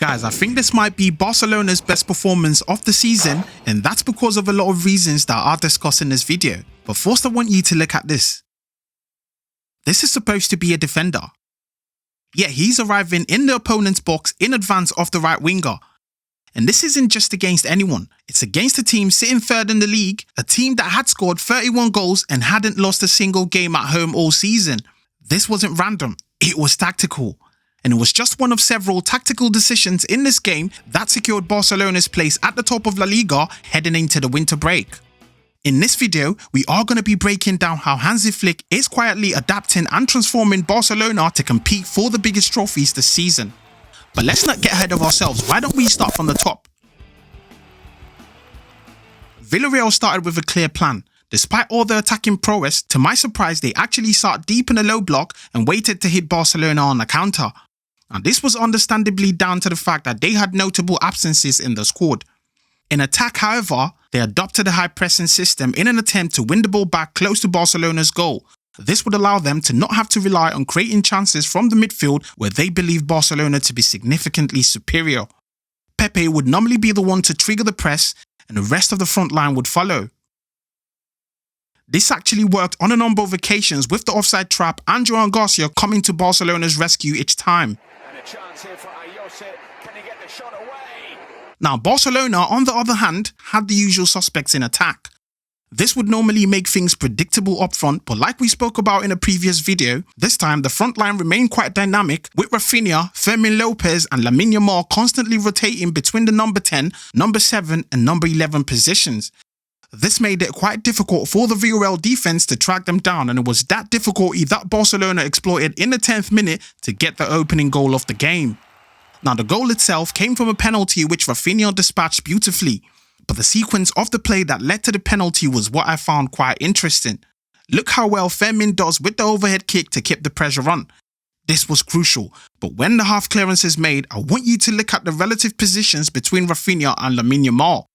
Guys, I think this might be Barcelona's best performance of the season, and that's because of a lot of reasons that I'll discuss in this video. But first I want you to look at this. This is supposed to be a defender. Yet he's arriving in the opponent's box in advance of the right winger. And this isn't just against anyone, it's against a team sitting third in the league, a team that had scored 31 goals and hadn't lost a single game at home all season. This wasn't random, it was tactical. And it was just one of several tactical decisions in this game that secured Barcelona's place at the top of La Liga heading into the winter break. In this video, we are going to be breaking down how Hansi Flick is quietly adapting and transforming Barcelona to compete for the biggest trophies this season. But let's not get ahead of ourselves, why don't we start from the top? Villarreal started with a clear plan. Despite all the attacking prowess, to my surprise they actually sat deep in the low block and waited to hit Barcelona on the counter. And this was understandably down to the fact that they had notable absences in the squad. In attack, however, they adopted a high pressing system in an attempt to win the ball back close to Barcelona's goal. This would allow them to not have to rely on creating chances from the midfield where they believe Barcelona to be significantly superior. Pepe would normally be the one to trigger the press and the rest of the front line would follow. This actually worked on a number of occasions with the offside trap and Eric Garcia coming to Barcelona's rescue each time. Now Barcelona, on the other hand, had the usual suspects in attack. This would normally make things predictable up front, but like we spoke about in a previous video, this time the front line remained quite dynamic with Rafinha, Fermin Lopez and Lamine Yamal constantly rotating between the number 10, number 7 and number 11 positions. This made it quite difficult for the Villarreal defense to track them down, and it was that difficulty that Barcelona exploited in the 10th minute to get the opening goal of the game. Now the goal itself came from a penalty which Rafinha dispatched beautifully, but the sequence of the play that led to the penalty was what I found quite interesting. Look how well Fermin does with the overhead kick to keep the pressure on. This was crucial, but when the half clearance is made, I want you to look at the relative positions between Rafinha and Lamine Yamal.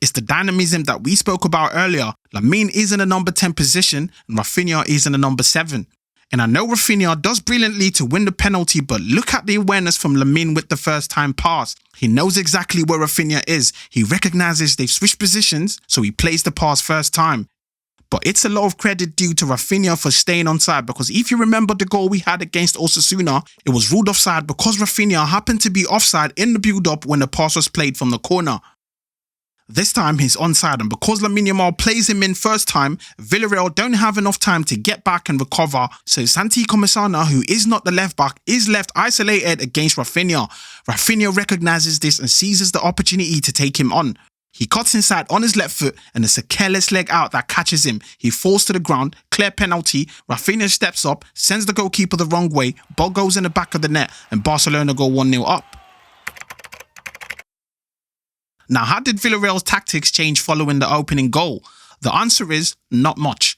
It's the dynamism that we spoke about earlier. Lamine is in the number 10 position and Rafinha is in the number 7. And I know Rafinha does brilliantly to win the penalty, but look at the awareness from Lamine with the first time pass. He knows exactly where Rafinha is. He recognises they've switched positions, so he plays the pass first time. But it's a lot of credit due to Rafinha for staying onside, because if you remember the goal we had against Osasuna, it was ruled offside because Rafinha happened to be offside in the build-up when the pass was played from the corner. This time he's onside, and because Lamine Yamal plays him in first time, Villarreal don't have enough time to get back and recover, so Santi Comisana, who is not the left back, is left isolated against Rafinha. Rafinha recognises this and seizes the opportunity to take him on. He cuts inside on his left foot and it's a careless leg out that catches him. He falls to the ground, clear penalty, Rafinha steps up, sends the goalkeeper the wrong way, ball goes in the back of the net and Barcelona go 1-0 up. Now, how did Villarreal's tactics change following the opening goal? The answer is not much.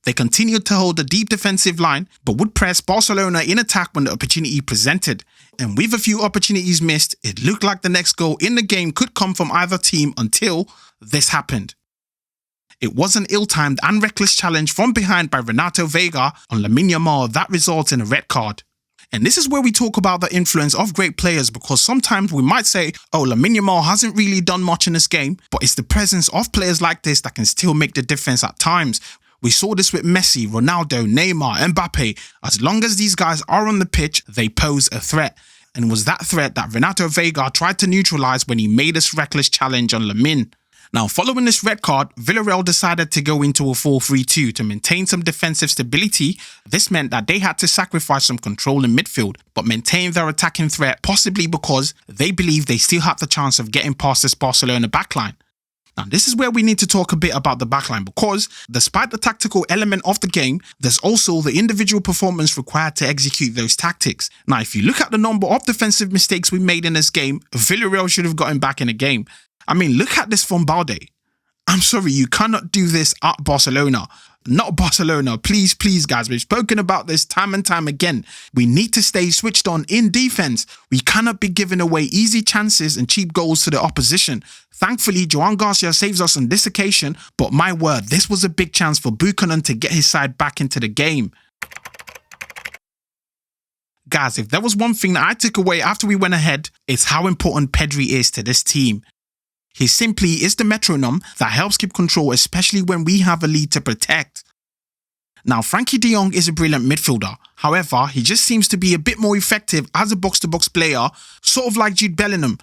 They continued to hold a deep defensive line, but would press Barcelona in attack when the opportunity presented. And with a few opportunities missed, it looked like the next goal in the game could come from either team until this happened. It was an ill-timed and reckless challenge from behind by Renato Vega on Lamine Yamal that results in a red card. And this is where we talk about the influence of great players, because sometimes we might say, oh, Lamine Yamal hasn't really done much in this game, but it's the presence of players like this that can still make the difference at times. We saw this with Messi, Ronaldo, Neymar, Mbappe. As long as these guys are on the pitch, they pose a threat. And it was that threat that Renato Vega tried to neutralise when he made this reckless challenge on Lamine. Now, following this red card, Villarreal decided to go into a 4-3-2 to maintain some defensive stability. This meant that they had to sacrifice some control in midfield, but maintain their attacking threat, possibly because they believed they still had the chance of getting past this Barcelona backline. Now, this is where we need to talk a bit about the backline, because despite the tactical element of the game, there's also the individual performance required to execute those tactics. Now, if you look at the number of defensive mistakes we made in this game, Villarreal should have gotten back in the game. I mean, look at this from Balde. I'm sorry, you cannot do this at Barcelona. Not Barcelona. Please, guys. We've spoken about this time and time again. We need to stay switched on in defense. We cannot be giving away easy chances and cheap goals to the opposition. Thankfully, Eric Garcia saves us on this occasion, but my word, this was a big chance for Buchanan to get his side back into the game. Guys, if there was one thing that I took away after we went ahead, it's how important Pedri is to this team. He simply is the metronome that helps keep control, especially when we have a lead to protect. Now, Frenkie De Jong is a brilliant midfielder. However, he just seems to be a bit more effective as a box-to-box player, sort of like Jude Bellingham.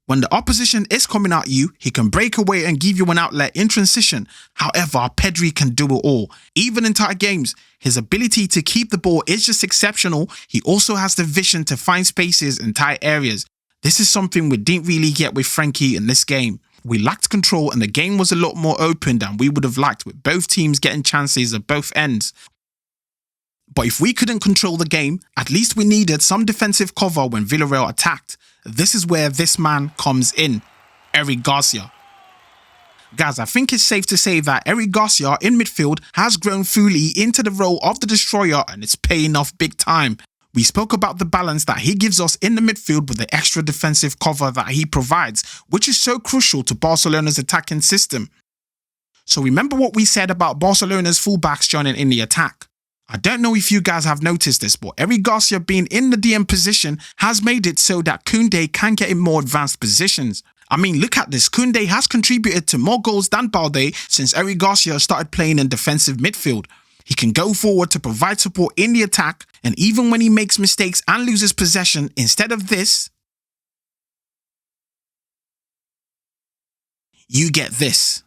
When the opposition is coming at you, he can break away and give you an outlet in transition. However, Pedri can do it all. Even in tight games, his ability to keep the ball is just exceptional. He also has the vision to find spaces in tight areas. This is something we didn't really get with Frenkie in this game. We lacked control and the game was a lot more open than we would have liked, with both teams getting chances at both ends. But if we couldn't control the game, at least we needed some defensive cover when Villarreal attacked. This is where this man comes in, Eric Garcia. Guys, I think it's safe to say that Eric Garcia in midfield has grown fully into the role of the destroyer, and it's paying off big time. We spoke about the balance that he gives us in the midfield with the extra defensive cover that he provides, which is so crucial to Barcelona's attacking system. So remember what we said about Barcelona's fullbacks joining in the attack. I don't know if you guys have noticed this, but Eric Garcia being in the DM position has made it so that Koundé can get in more advanced positions. I mean, look at this. Koundé has contributed to more goals than Balde since Eric Garcia started playing in defensive midfield. He can go forward to provide support in the attack, and even when he makes mistakes and loses possession, instead of this, you get this.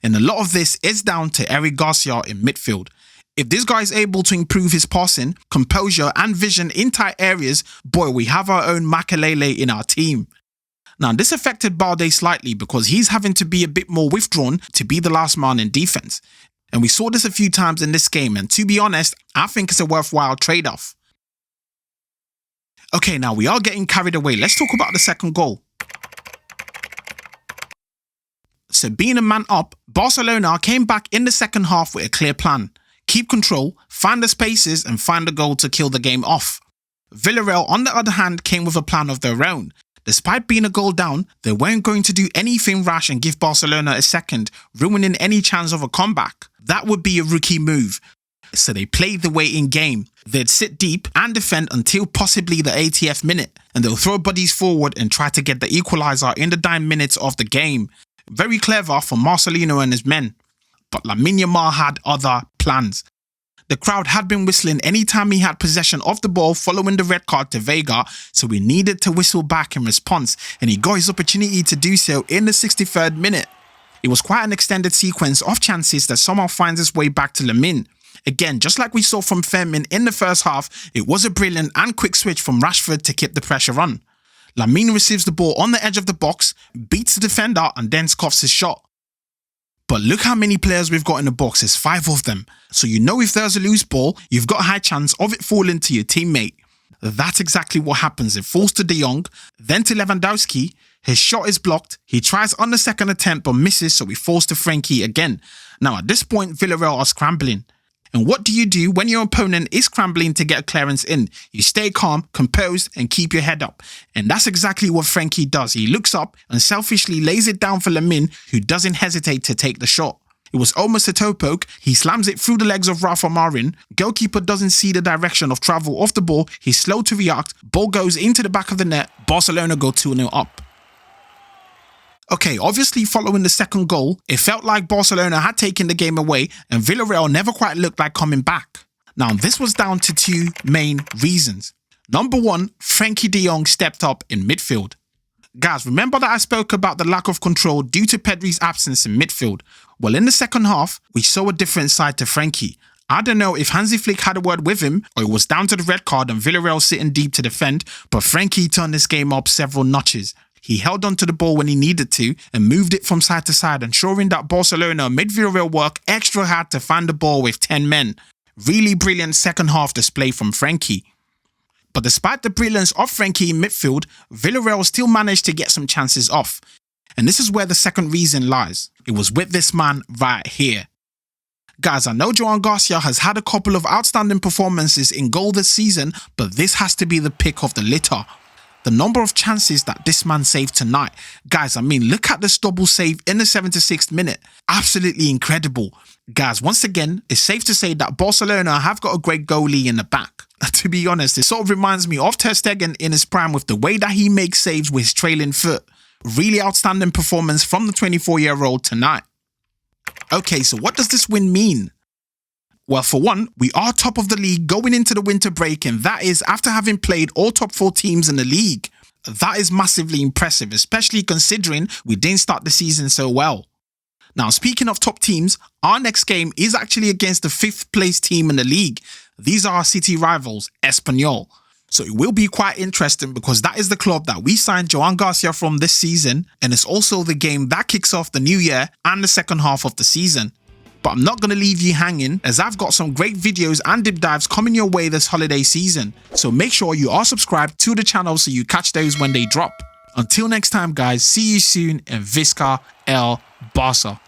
And a lot of this is down to Eric Garcia in midfield. If this guy is able to improve his passing, composure and vision in tight areas, boy, we have our own Makelele in our team. Now, this affected Balde slightly because he's having to be a bit more withdrawn to be the last man in defense. And we saw this a few times in this game, and to be honest, I think it's a worthwhile trade-off. Okay, now we are getting carried away. Let's talk about the second goal. So being a man up, Barcelona came back in the second half with a clear plan. Keep control, find the spaces and find the goal to kill the game off. Villarreal, on the other hand, came with a plan of their own. Despite being a goal down, they weren't going to do anything rash and give Barcelona a second, ruining any chance of a comeback. That would be a rookie move. So they played the waiting game. They'd sit deep and defend until possibly the 80th minute, and they'll throw bodies forward and try to get the equaliser in the dying minutes of the game. Very clever from Marcelino and his men. But Lamine Yamal had other plans. The crowd had been whistling anytime he had possession of the ball following the red card to Vega, so we needed to whistle back in response, and he got his opportunity to do so in the 63rd minute. It was quite an extended sequence of chances that somehow finds its way back to Lamine. Again, just like we saw from Fermin in the first half, it was a brilliant and quick switch from Rashford to keep the pressure on. Lamine receives the ball on the edge of the box, beats the defender and then scoffs his shot. But look how many players we've got in the box, there's 5 of them. So you know if there's a loose ball, you've got a high chance of it falling to your teammate. That's exactly what happens. It falls to De Jong, then to Lewandowski. His shot is blocked. He tries on the second attempt but misses, so he falls to Frenkie again. Now at this point, Villarreal are scrambling. And what do you do when your opponent is scrambling to get a clearance in? You stay calm, composed, and keep your head up. And that's exactly what Frenkie does. He looks up and selfishly lays it down for Lamine, who doesn't hesitate to take the shot. It was almost a toe poke. He slams it through the legs of Rafa Marin. Goalkeeper doesn't see the direction of travel of the ball. He's slow to react. Ball goes into the back of the net. Barcelona go 2-0 up. Okay, obviously following the second goal, it felt like Barcelona had taken the game away and Villarreal never quite looked like coming back. Now, this was down to 2 main reasons. Number 1, Frenkie De Jong stepped up in midfield. Guys, remember that I spoke about the lack of control due to Pedri's absence in midfield? Well, in the second half, we saw a different side to Frenkie. I don't know if Hansi Flick had a word with him or it was down to the red card and Villarreal sitting deep to defend, but Frenkie turned this game up several notches. He held onto the ball when he needed to and moved it from side to side, ensuring that Barcelona made Villarreal work extra hard to find the ball with 10 men. Really brilliant second half display from Frenkie. But despite the brilliance of Frenkie in midfield, Villarreal still managed to get some chances off. And this is where the second reason lies. It was with this man right here. Guys, I know Joan Garcia has had a couple of outstanding performances in goal this season, but this has to be the pick of the litter. The number of chances that this man saved tonight. Guys, I mean, look at this double save in the 76th minute. Absolutely incredible. Guys, once again, it's safe to say that Barcelona have got a great goalie in the back. To be honest, it sort of reminds me of Ter Stegen in his prime with the way that he makes saves with his trailing foot. Really outstanding performance from the 24-year-old tonight. Okay, so what does this win mean? Well, for one, we are top of the league going into the winter break, and that is after having played all top 4 teams in the league. That is massively impressive, especially considering we didn't start the season so well. Now, speaking of top teams, our next game is actually against the 5th place team in the league. These are our city rivals, Espanyol. So it will be quite interesting because that is the club that we signed Jules Garcia from this season, and it's also the game that kicks off the new year and the second half of the season. But I'm not going to leave you hanging, as I've got some great videos and deep dives coming your way this holiday season. So make sure you are subscribed to the channel so you catch those when they drop. Until next time guys, see you soon and Visca El Barca.